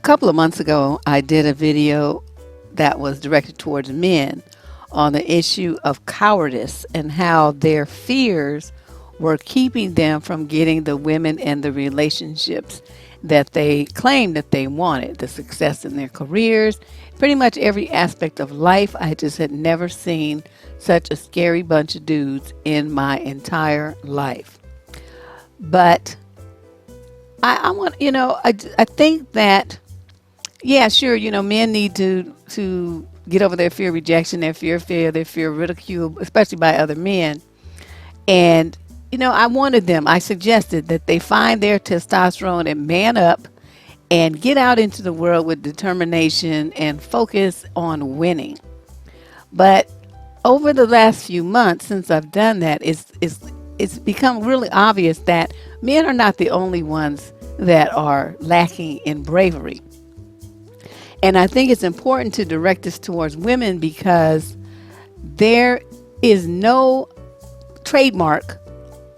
couple of months ago, I did a video that was directed towards men on the issue of cowardice and how their fears were keeping them from getting the women and the relationships that they claimed that they wanted, the success in their careers, pretty much every aspect of life. I just had never seen such a scary bunch of dudes in my entire life. But I want, I think that, yeah, sure, men need to get over their fear of rejection, their fear of failure, their fear of ridicule, especially by other men. And, I suggested that they find their testosterone and man up and get out into the world with determination and focus on winning. But over the last few months since I've done that, it's become really obvious that men are not the only ones that are lacking in bravery. And I think it's important to direct this towards women because there is no trademark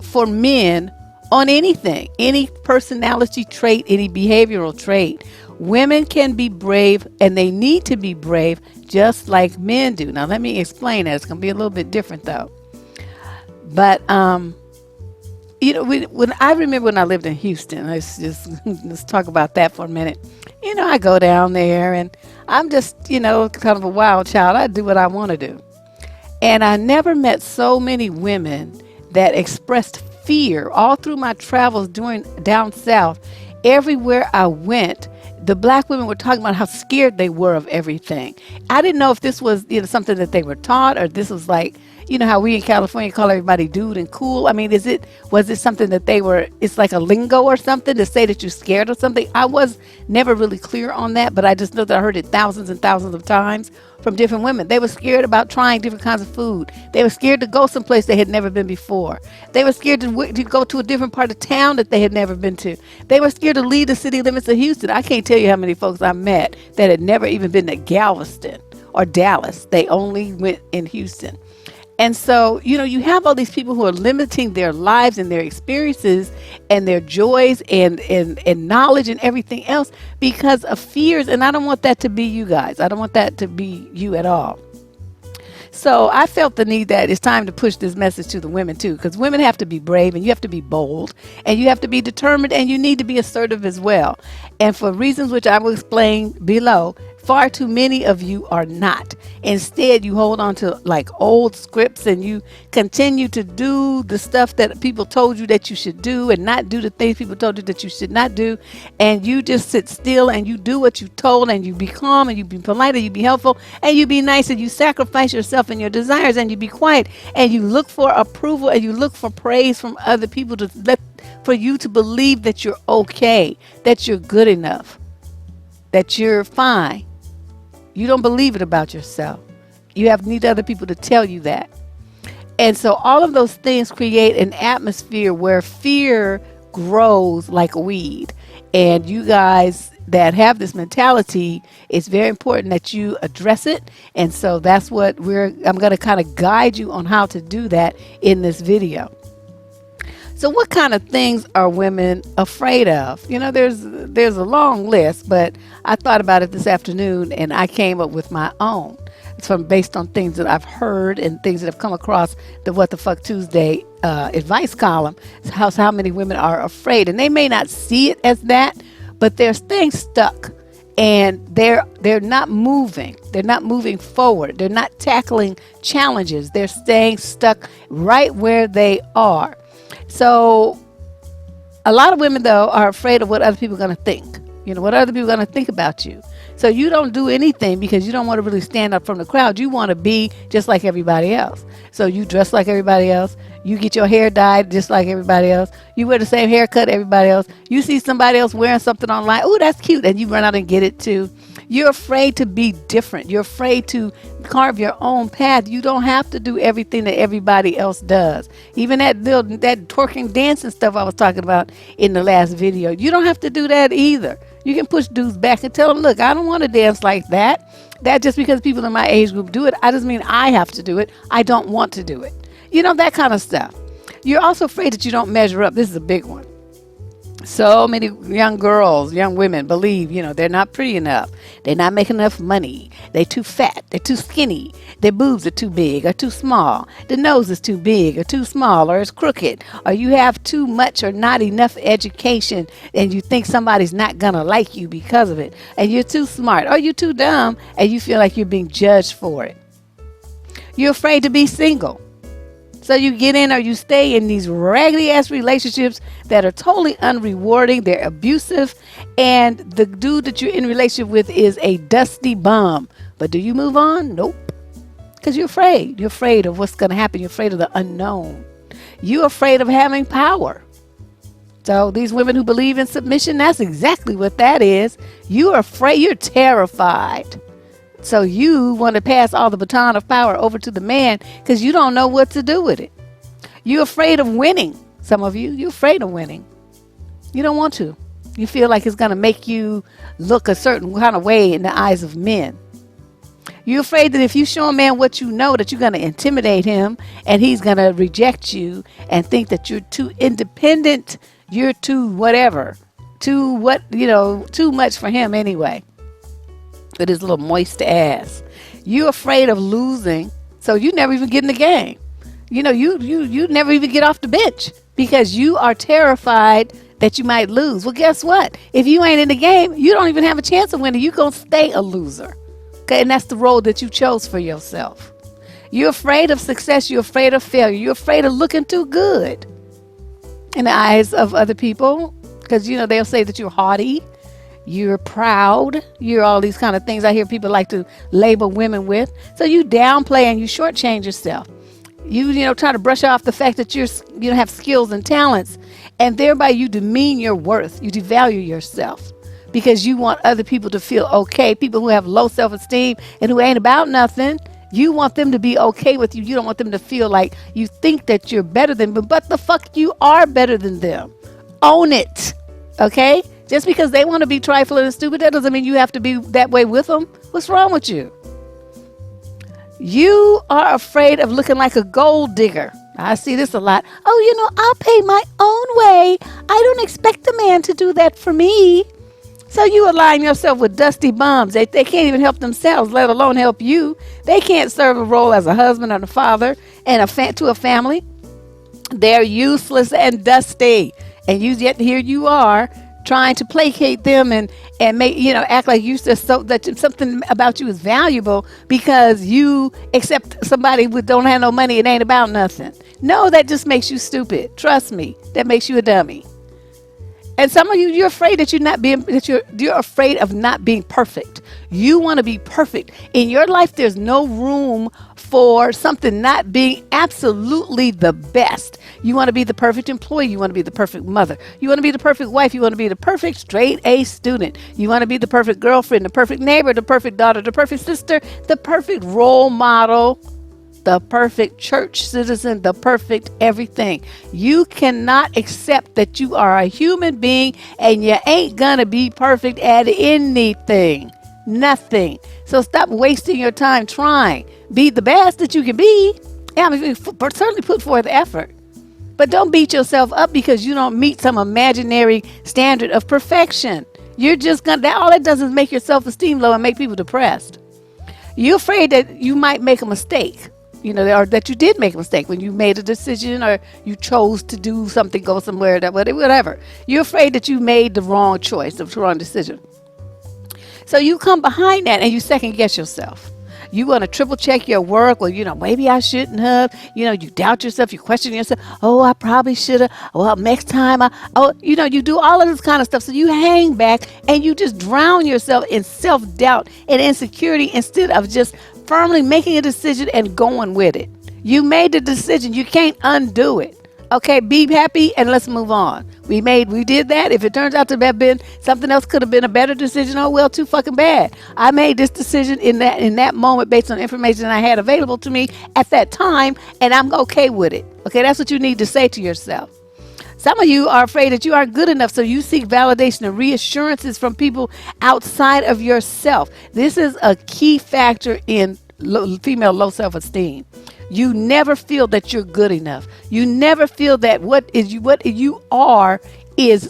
for men on anything, any personality trait, any behavioral trait. Women can be brave and they need to be brave just like men do. Now, let me explain that. It's going to be a little bit different though. But, when I remember when I lived in Houston, let's talk about that for a minute. I go down there and I'm just, kind of a wild child. I do what I want to do. And I never met so many women that expressed fear all through my travels down south. Everywhere I went, the black women were talking about how scared they were of everything. I didn't know if this was something that they were taught or this was like, how we in California call everybody dude and cool. I mean, was it something that it's like a lingo or something to say that you're scared of something? I was never really clear on that, but I just know that I heard it thousands and thousands of times from different women. They were scared about trying different kinds of food. They were scared to go someplace they had never been before. They were scared to go to a different part of town that they had never been to. They were scared to leave the city limits of Houston. I can't tell you how many folks I met that had never even been to Galveston or Dallas. They only went in Houston. And so, you have all these people who are limiting their lives and their experiences and their joys and knowledge and everything else because of fears. And I don't want that to be you guys. I don't want that to be you at all. So I felt the need that it's time to push this message to the women too, because women have to be brave and you have to be bold and you have to be determined and you need to be assertive as well. And for reasons which I will explain below, far too many of you are not. Instead, you hold on to like old scripts and you continue to do the stuff that people told you that you should do and not do the things people told you that you should not do. And you just sit still and you do what you told and you be calm and you be polite and you be helpful and you be nice and you sacrifice yourself and your desires and you be quiet and you look for approval and you look for praise from other people for you to believe that you're okay, that you're good enough, that you're fine. You don't believe it about yourself. You need other people to tell you that. And so all of those things create an atmosphere where fear grows like a weed. And you guys that have this mentality, it's very important that you address it. And so that's what I'm going to kind of guide you on how to do that in this video. So what kind of things are women afraid of? There's a long list, but I thought about it this afternoon and I came up with my own. It's based on things that I've heard and things that have come across the What the Fuck Tuesday advice column. How many women are afraid, and they may not see it as that, but they're staying stuck and they're not moving. They're not moving forward. They're not tackling challenges. They're staying stuck right where they are. So a lot of women, though, are afraid of what other people are going to think. What other people are going to think about you. So you don't do anything because you don't want to really stand up from the crowd. You want to be just like everybody else. So you dress like everybody else. You get your hair dyed just like everybody else. You wear the same haircut everybody else. You see somebody else wearing something online. Oh, that's cute. And you run out and get it too. You're afraid to be different. You're afraid to carve your own path. You don't have to do everything that everybody else does. Even that twerking dancing stuff I was talking about in the last video. You don't have to do that either. You can push dudes back and tell them, look, I don't want to dance like that. That just because people in my age group do it, I just mean I have to do it. I don't want to do it. That kind of stuff. You're also afraid that you don't measure up. This is a big one. So many young girls, young women believe, they're not pretty enough. They're not making enough money. They're too fat. They're too skinny. Their boobs are too big or too small. The nose is too big or too small or it's crooked. Or you have too much or not enough education and you think somebody's not going to like you because of it. And you're too smart or you're too dumb and you feel like you're being judged for it. You're afraid to be single. So you get in or you stay in these raggedy ass relationships that are totally unrewarding. They're abusive. And the dude that you're in relationship with is a dusty bum. But do you move on? Nope. Because you're afraid. You're afraid of what's going to happen. You're afraid of the unknown. You're afraid of having power. So these women who believe in submission, that's exactly what that is. You're afraid. You're terrified. So you want to pass all the baton of power over to the man because you don't know what to do with it. You're afraid of winning. Some of you're afraid of winning. You don't want to. You feel like it's going to make you look a certain kind of way in the eyes of men. You're afraid that if you show a man what you know, that you're going to intimidate him and he's going to reject you and think that you're too independent, you're too whatever, too much for him anyway. With his little moist ass. You're afraid of losing, so you never even get in the game. You never even get off the bench because you are terrified that you might lose. Well, guess what? If you ain't in the game, you don't even have a chance of winning. You're going to stay a loser. Okay, and that's the role that you chose for yourself. You're afraid of success. You're afraid of failure. You're afraid of looking too good in the eyes of other people because, they'll say that you're haughty. You're proud. You're all these kind of things I hear people like to label women with. So you downplay and you shortchange yourself. You try to brush off the fact that you have skills and talents, and thereby you demean your worth. You devalue yourself because you want other people to feel okay. People who have low self-esteem and who ain't about nothing. You want them to be okay with you. You don't want them to feel like you think that you're better than them, but the fuck you are better than them. Own it. Okay? Just because they want to be trifling and stupid, that doesn't mean you have to be that way with them. What's wrong with you? You are afraid of looking like a gold digger. I see this a lot. Oh, I'll pay my own way. I don't expect a man to do that for me. So you align yourself with dusty bums. They can't even help themselves, let alone help you. They can't serve a role as a husband or a father and to a family. They're useless and dusty. And yet here you are trying to placate them and make act like you just so that something about you is valuable because you accept somebody who don't have no money and ain't about nothing. No, that just makes you stupid. Trust me, that makes you a dummy. And some of you're afraid that you're afraid of not being perfect. You want to be perfect. In your life, there's no room for something not being absolutely the best. You want to be the perfect employee. You want to be the perfect mother. You want to be the perfect wife. You want to be the perfect straight A student. You want to be the perfect girlfriend, the perfect neighbor, the perfect daughter, the perfect sister, the perfect role model, the perfect church citizen, the perfect everything. You cannot accept that you are a human being and you ain't gonna be perfect at anything. Nothing. So stop wasting your time trying. Be the best that you can be. Certainly put forth effort. But don't beat yourself up because you don't meet some imaginary standard of perfection. You're just all it does is make your self-esteem low and make people depressed. You're afraid that you might make a mistake. Or that you did make a mistake when you made a decision or you chose to do something, go somewhere, whatever. You're afraid that you made the wrong choice, the wrong decision. So you come behind that and you second guess yourself. You want to triple check your work. Well, maybe I shouldn't have. You doubt yourself. You question yourself. Oh, I probably should have. Well, next time. You do all of this kind of stuff. So you hang back and you just drown yourself in self-doubt and insecurity instead of just firmly making a decision and going with it. You made the decision. You can't undo it. Okay, be happy and let's move on. We did that. If it turns out to have been something else, could have been a better decision. Oh well, too fucking bad. I made this decision in that moment based on information I had available to me at that time, and I'm okay with it. Okay, that's what you need to say to yourself. Some of you are afraid that you aren't good enough, so you seek validation and reassurances from people outside of yourself. This is a key factor in female low self-esteem. You never feel that you're good enough. You never feel that what you are is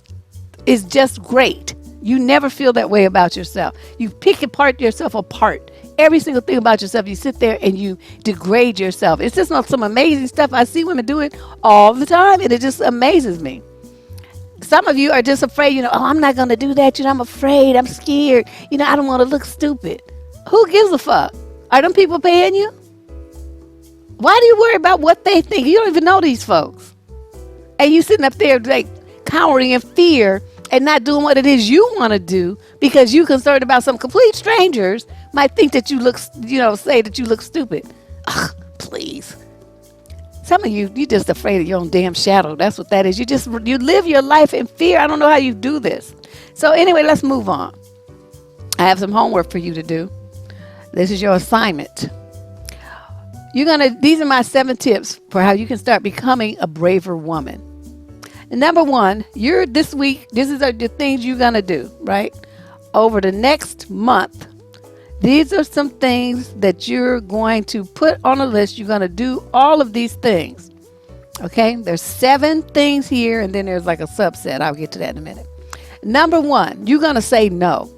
is just great. You never feel that way about yourself. You pick yourself apart. Every single thing about yourself, you sit there and you degrade yourself. It's just not some amazing stuff. I see women do it all the time, and it just amazes me. Some of you are just afraid, oh, I'm not going to do that. I'm afraid. I'm scared. I don't want to look stupid. Who gives a fuck? Are them people paying you? Why do you worry about what they think? You don't even know these folks. And you sitting up there like cowering in fear and not doing what it is you want to do because you're concerned about some complete strangers might think that you look, say that you look stupid. Ugh, please. Some of you just afraid of your own damn shadow. That's what that is. You live your life in fear. I don't know how you do this. So anyway, let's move on. I have some homework for you to do. This is your assignment. These are my 7 tips for how you can start becoming a braver woman. And number 1, this week, these are the things you're going to do, right? Over the next month, these are some things that you're going to put on a list. You're going to do all of these things. Okay? There's 7 things here, and then there's like a subset. I'll get to that in a minute. Number 1, you're going to say no.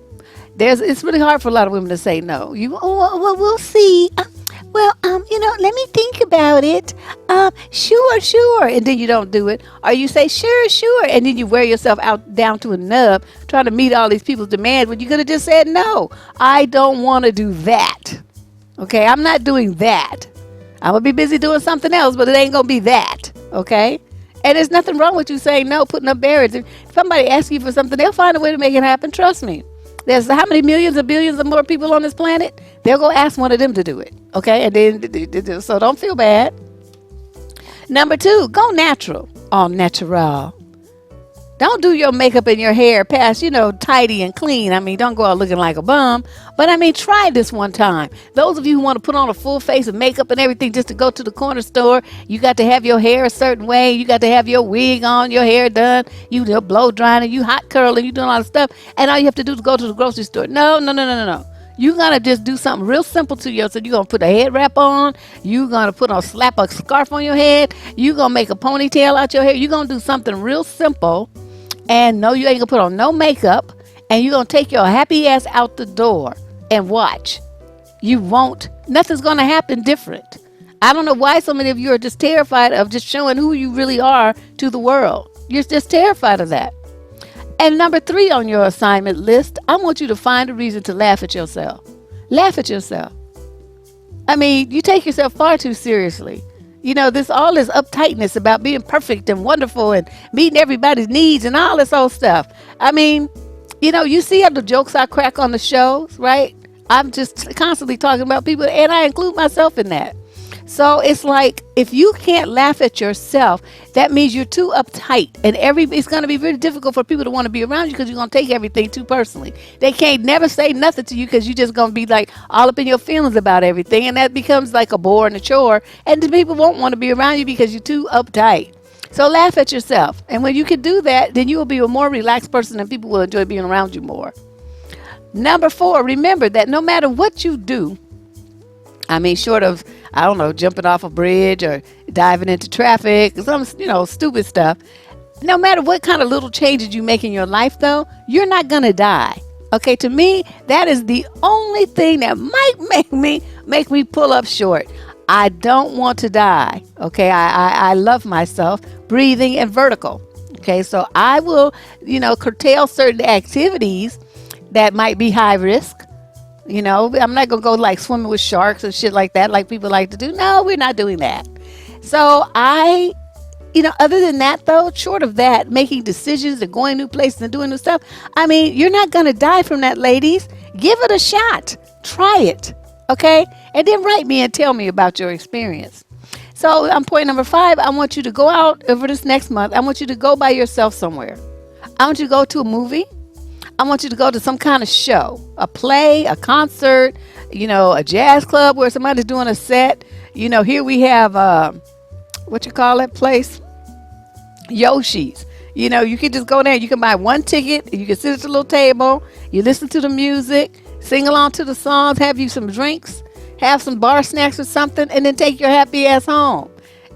It's really hard for a lot of women to say no. Well, we'll see. Let me think about it. Sure. And then you don't do it. Or you say, sure. And then you wear yourself out down to a nub trying to meet all these people's demands when you could have just said, no, I don't want to do that. Okay, I'm not doing that. I'm going to be busy doing something else, but it ain't going to be that. Okay? And there's nothing wrong with you saying no, putting up barriers. If somebody asks you for something, they'll find a way to make it happen. Trust me. There's how many millions or billions of more people on this planet? They'll go ask one of them to do it. Okay? And then, so don't feel bad. Number 2, go natural. All natural. Don't do your makeup and your hair past, tidy and clean. Don't go out looking like a bum. But try this one time. Those of you who want to put on a full face of makeup and everything just to go to the corner store, you got to have your hair a certain way. You got to have your wig on, your hair done. You blow drying, you hot curling, you doing a lot of stuff. And all you have to do is go to the grocery store. No. You're going to just do something real simple to yourself. You're going to put a head wrap on. You're going to slap a scarf on your head. You're going to make a ponytail out your hair. You're going to do something real simple. And no, you ain't going to put on no makeup. And you're going to take your happy ass out the door and watch. Nothing's going to happen different. I don't know why so many of you are just terrified of just showing who you really are to the world. You're just terrified of that. And number 3 on your assignment list, I want you to find a reason to laugh at yourself. Laugh at yourself. You take yourself far too seriously. This uptightness about being perfect and wonderful and meeting everybody's needs and all this old stuff. You see how the jokes I crack on the shows, right? I'm just constantly talking about people, and I include myself in that. So it's like, if you can't laugh at yourself, that means you're too uptight. And it's going to be very difficult for people to want to be around you because you're going to take everything too personally. They can't never say nothing to you because you're just going to be like all up in your feelings about everything. And that becomes like a bore and a chore. And the people won't want to be around you because you're too uptight. So laugh at yourself. And when you can do that, then you will be a more relaxed person and people will enjoy being around you more. Number 4, remember that no matter what you do, short of, jumping off a bridge or diving into traffic, some, stupid stuff. No matter what kind of little changes you make in your life, though, you're not going to die. Okay, to me, that is the only thing that might make me pull up short. I don't want to die. Okay, I love myself, breathing and vertical. Okay, so I will, curtail certain activities that might be high risk. I'm not going to go like swimming with sharks and shit like that, like people like to do. No, we're not doing that. So other than that, though, short of that, making decisions and going new places and doing new stuff, you're not going to die from that, ladies. Give it a shot. Try it. Okay? And then write me and tell me about your experience. So on point number 5, I want you to go out over this next month. I want you to go by yourself somewhere. I want you to go to a movie. I want you to go to some kind of show, a play, a concert, a jazz club where somebody's doing a set. Here we have, what you call that place? Yoshi's. You can just go there. You can buy one ticket. You can sit at the little table. You listen to the music, sing along to the songs, have you some drinks, have some bar snacks or something, and then take your happy ass home.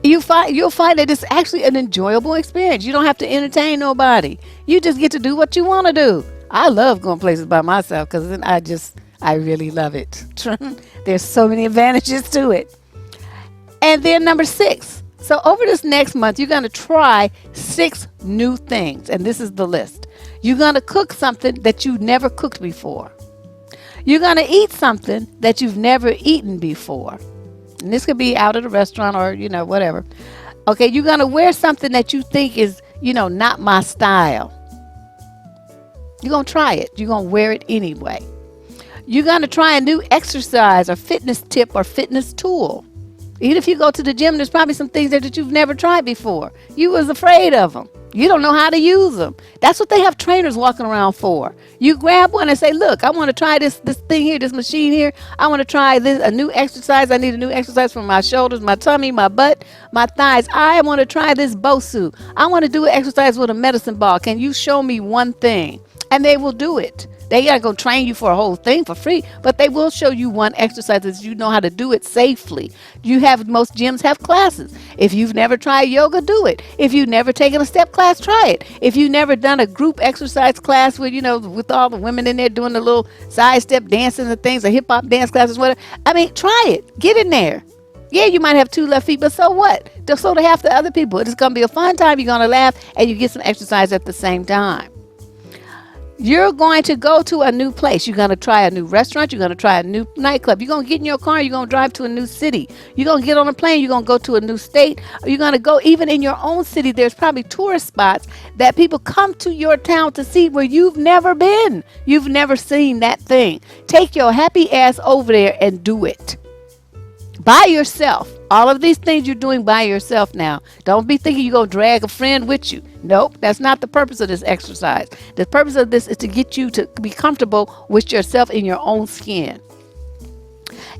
You'll find that it's actually an enjoyable experience. You don't have to entertain nobody. You just get to do what you want to do. I love going places by myself because then I really love it. There's so many advantages to it. And then number 6. So over this next month, you're going to try 6 new things. And this is the list. You're going to cook something that you've never cooked before. You're going to eat something that you've never eaten before. And this could be out at a restaurant or, whatever. Okay, you're going to wear something that you think is, not my style. You're going to try it. You're going to wear it anyway. You're going to try a new exercise or fitness tip or fitness tool. Even if you go to the gym, there's probably some things there that you've never tried before. You was afraid of them. You don't know how to use them. That's what they have trainers walking around for. You grab one and say, look, I want to try this thing here, this machine here. I want to try a new exercise. I need a new exercise for my shoulders, my tummy, my butt, my thighs. I want to try this BOSU. I want to do an exercise with a medicine ball. Can you show me one thing? And they will do it. They got to go train you for a whole thing for free, but they will show you one exercise that you know how to do it safely. Most gyms have classes. If you've never tried yoga, do it. If you've never taken a step class, try it. If you've never done a group exercise class with, with all the women in there doing the little side step dancing and things, or hip hop dance classes, whatever. Try it. Get in there. Yeah, you might have 2 left feet, but so what? So do half the other people. It's going to be a fun time. You're going to laugh and you get some exercise at the same time. You're going to go to a new place. You're going to try a new restaurant. You're going to try a new nightclub. You're going to get in your car. You're going to drive to a new city. You're going to get on a plane. You're going to go to a new state. You're going to go even in your own city. There's probably tourist spots that people come to your town to see where you've never been. You've never seen that thing. Take your happy ass over there and do it. By yourself. All of these things you're doing by yourself now. Don't be thinking you're going to drag a friend with you. Nope, that's not the purpose of this exercise. The purpose of this is to get you to be comfortable with yourself in your own skin.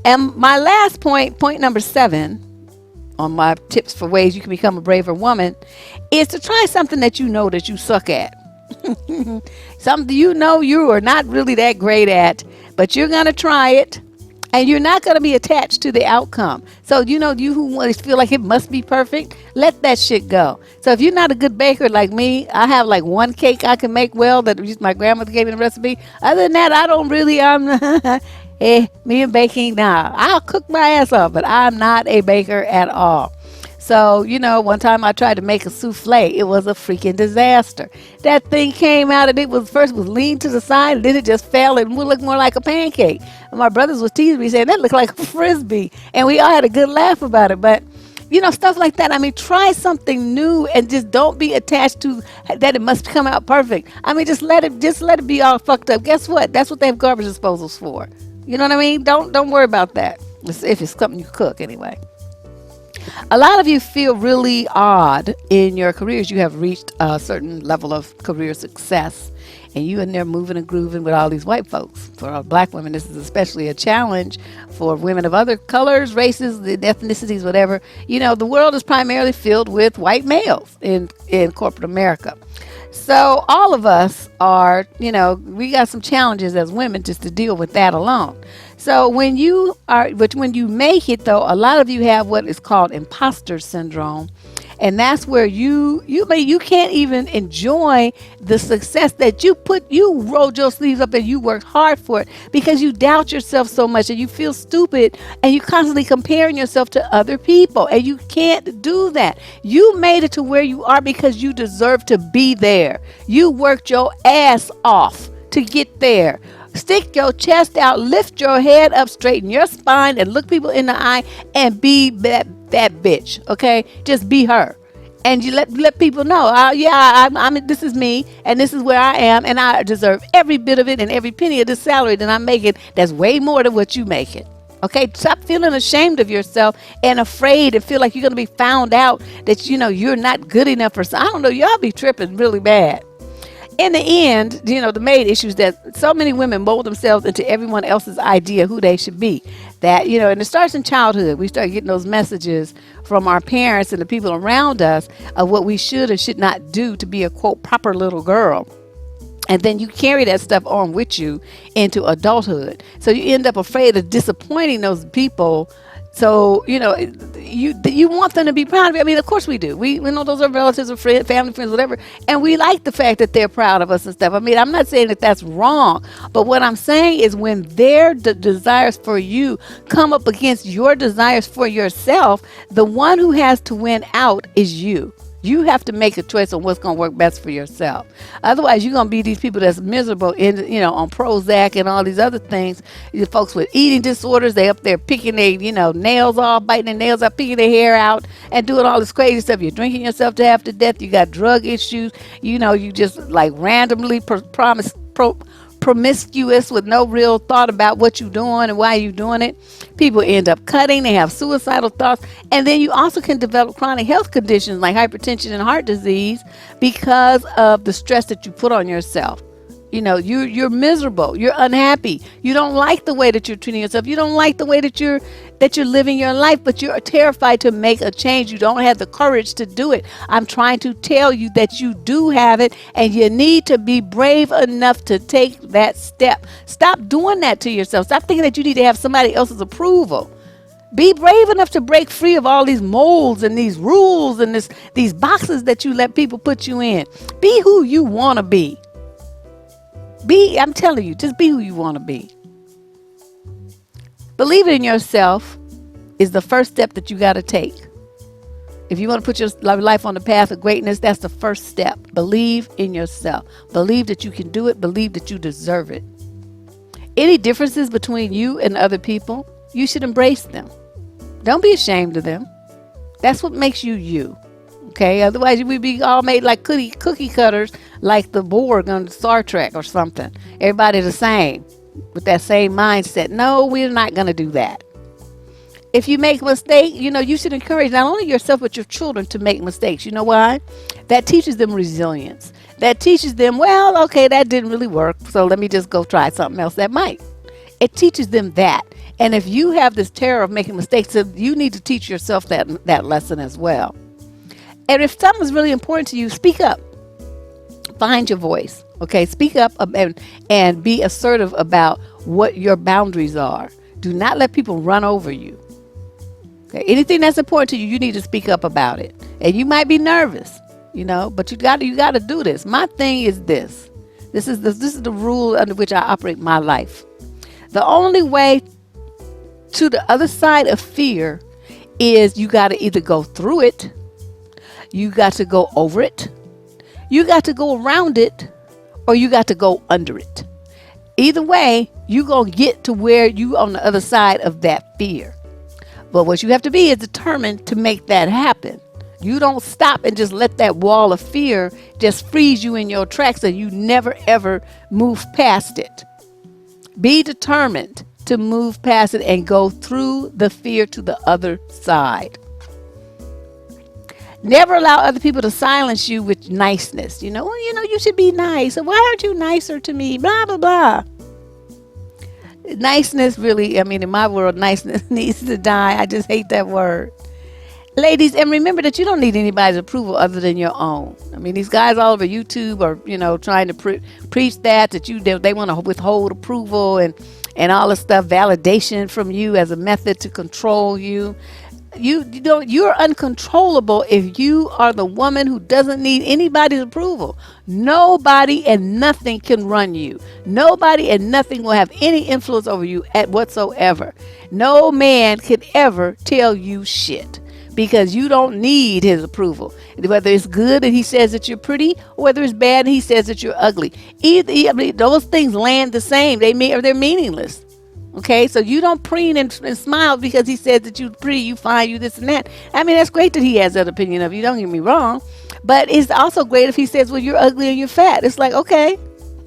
And my last point number 7 on my tips for ways you can become a braver woman, is to try something that you know that you suck at. Something you are not really that great at, but you're going to try it. And you're not going to be attached to the outcome. So, you who feel like it must be perfect, let that shit go. So if you're not a good baker like me, I have like one cake I can make well that my grandmother gave me the recipe. Other than that, I don't really, me and baking, nah. I'll cook my ass off, but I'm not a baker at all. So, one time I tried to make a souffle. It was a freaking disaster. That thing came out and it was leaned to the side and then it just fell and looked more like a pancake. And my brothers was teasing me saying that looked like a Frisbee. And we all had a good laugh about it. But, stuff like that. Try something new and just don't be attached to that it must come out perfect. Just let it be all fucked up. Guess what? That's what they have garbage disposals for. You know what I mean? Don't worry about that. If it's something you cook anyway. A lot of you feel really odd in your careers. You have reached a certain level of career success and you in there moving and grooving with all these white folks. For black women, this is especially a challenge. For women of other colors, races, ethnicities, whatever. The world is primarily filled with white males in corporate America. So all of us are, we got some challenges as women just to deal with that alone. So when you make it though, a lot of you have what is called imposter syndrome. And that's where you can't even enjoy the success that you rolled your sleeves up and you worked hard for it because you doubt yourself so much and you feel stupid and you constantly comparing yourself to other people and you can't do that. You made it to where you are because you deserve to be there. You worked your ass off to get there. Stick your chest out, lift your head up, straighten your spine, and look people in the eye and be that bitch, okay? Just be her. And you let people know, this is me, and this is where I am, and I deserve every bit of it and every penny of this salary that I'm making. That's way more than what you make it. Okay, stop feeling ashamed of yourself and afraid and feel like you're going to be found out that, you're not good enough for I don't know, y'all be tripping really bad. In the end, the main issue is that so many women mold themselves into everyone else's idea who they should be. That, and it starts in childhood. We start getting those messages from our parents and the people around us of what we should and should not do to be a, quote, proper little girl. And then you carry that stuff on with you into adulthood. So you end up afraid of disappointing those people So, you want them to be proud of you. I mean, of course we do. We know those are relatives or friends, family, friends, whatever. And we like the fact that they're proud of us and stuff. I mean, I'm not saying that that's wrong. But what I'm saying is when their desires for you come up against your desires for yourself, the one who has to win out is you. You have to make a choice on what's going to work best for yourself. Otherwise, you're going to be these people that's miserable on Prozac and all these other things. These folks with eating disorders, they up there picking their, nails off, biting their nails out, picking their hair out, and doing all this crazy stuff. You're drinking yourself to half to death. You got drug issues. You just like randomly promiscuous with no real thought about what you're doing and why you're doing it. People end up cutting, they have suicidal thoughts, and then you also can develop chronic health conditions like hypertension and heart disease because of the stress that you put on yourself. You're miserable, you're unhappy, you don't like the way that you're treating yourself, you don't like the way that you're living your life, but you're terrified to make a change. You don't have the courage to do it. I'm trying to tell you that you do have it, and you need to be brave enough to take that step. Stop doing that to yourself. Stop thinking that you need to have somebody else's approval. Be brave enough to break free of all these molds and these rules and these boxes that you let people put you in. Be who you want to be. I'm telling you, just be who you want to be. Believing in yourself is the first step that you got to take. If you want to put your life on the path of greatness, that's the first step. Believe in yourself. Believe that you can do it. Believe that you deserve it. Any differences between you and other people, you should embrace them. Don't be ashamed of them. That's what makes you you. Okay, otherwise we'd be all made like cookie cutters, like the Borg on Star Trek or something. Everybody the same, with that same mindset. No, we're not going to do that. If you make a mistake, you should encourage not only yourself but your children to make mistakes. You know why? That teaches them resilience. That teaches them, well, okay, that didn't really work, so let me just go try something else that might. It teaches them that. And if you have this terror of making mistakes, so you need to teach yourself that lesson as well. And if something's really important to you, speak up. Find your voice. Okay, speak up and be assertive about what your boundaries are. Do not let people run over you. Okay, anything that's important to you, you need to speak up about it. And you might be nervous, but you got to do this. My thing is this. This is the rule under which I operate my life. The only way to the other side of fear is you got to either go through it, you got to go over it, you got to go around it, or you got to go under it. Either way, you're going to get to where you on the other side of that fear. But what you have to be is determined to make that happen. You don't stop and just let that wall of fear just freeze you in your tracks and you never ever move past it. Be determined to move past it and go through the fear to the other side. Never allow other people to silence you with niceness. You should be nice. Why aren't you nicer to me? Blah, blah, blah. Niceness really, in my world, niceness needs to die. I just hate that word. Ladies, and remember that you don't need anybody's approval other than your own. These guys all over YouTube are, trying to preach that they want to withhold approval and all this stuff, validation from you as a method to control you. You're uncontrollable if you are the woman who doesn't need anybody's approval. Nobody and nothing can run you. Nobody and nothing will have any influence over you whatsoever. No man can ever tell you shit because you don't need his approval. Whether it's good and he says that you're pretty, or whether it's bad and he says that you're ugly. Those things land the same. They're meaningless. Okay, so you don't preen and smile because he says that you're pretty, you fine, you this and that. That's great that he has that opinion of you, don't get me wrong. But it's also great if he says, well, you're ugly and you're fat. It's like, okay.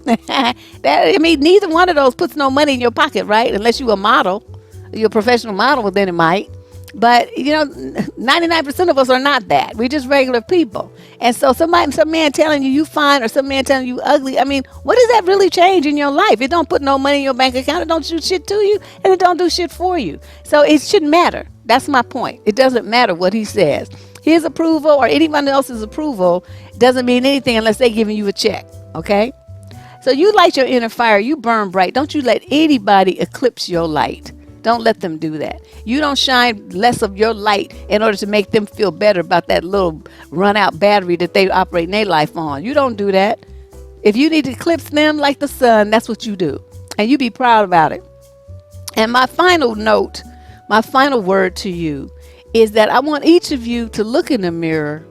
Neither one of those puts no money in your pocket, right? Unless you're a model, you're a professional model, well, then it might. But, 99% of us are not that. We're just regular people. And so some man telling you fine or some man telling you ugly, what does that really change in your life? It don't put no money in your bank account. It don't do shit to you and it don't do shit for you. So it shouldn't matter. That's my point. It doesn't matter what he says. His approval or anyone else's approval doesn't mean anything unless they're giving you a check. Okay? So you light your inner fire. You burn bright. Don't you let anybody eclipse your light. Don't let them do that. You don't shine less of your light in order to make them feel better about that little run out battery that they operate their life on. You don't do that. If you need to eclipse them like the sun, that's what you do. And you be proud about it. And my final note, my final word to you is that I want each of you to look in the mirror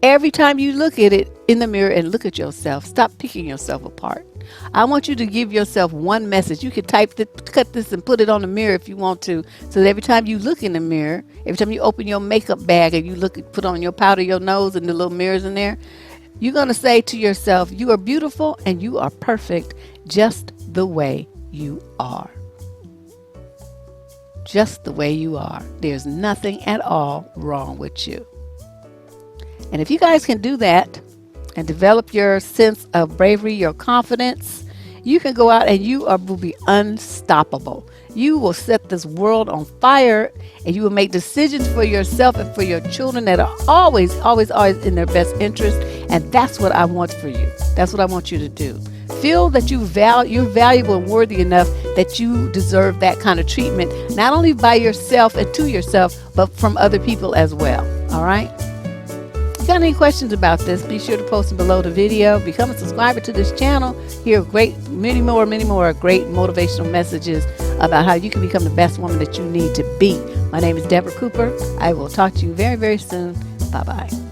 every time you look at it in the mirror and look at yourself. Stop picking yourself apart. I want you to give yourself one message. You can cut this and put it on the mirror if you want to, so that every time you look in the mirror, every time you open your makeup bag and you put on your powder, your nose, and the little mirrors in there, you're going to say to yourself, you are beautiful and you are perfect just the way you are. Just the way you are. There's nothing at all wrong with you. And if you guys can do that and develop your sense of bravery, your confidence, you can go out and will be unstoppable. You will set this world on fire, and you will make decisions for yourself and for your children that are always, always, always in their best interest. And that's what I want for you. That's what I want you to do. Feel that you're valuable and worthy enough that you deserve that kind of treatment, not only by yourself and to yourself, but from other people as well. All right? If you got any questions about this, be sure to post them below the video. Become a subscriber to this channel. Hear many more great motivational messages about how you can become the best woman that you need to be. My name is Deborah Cooper. I will talk to you very, very soon. Bye-bye.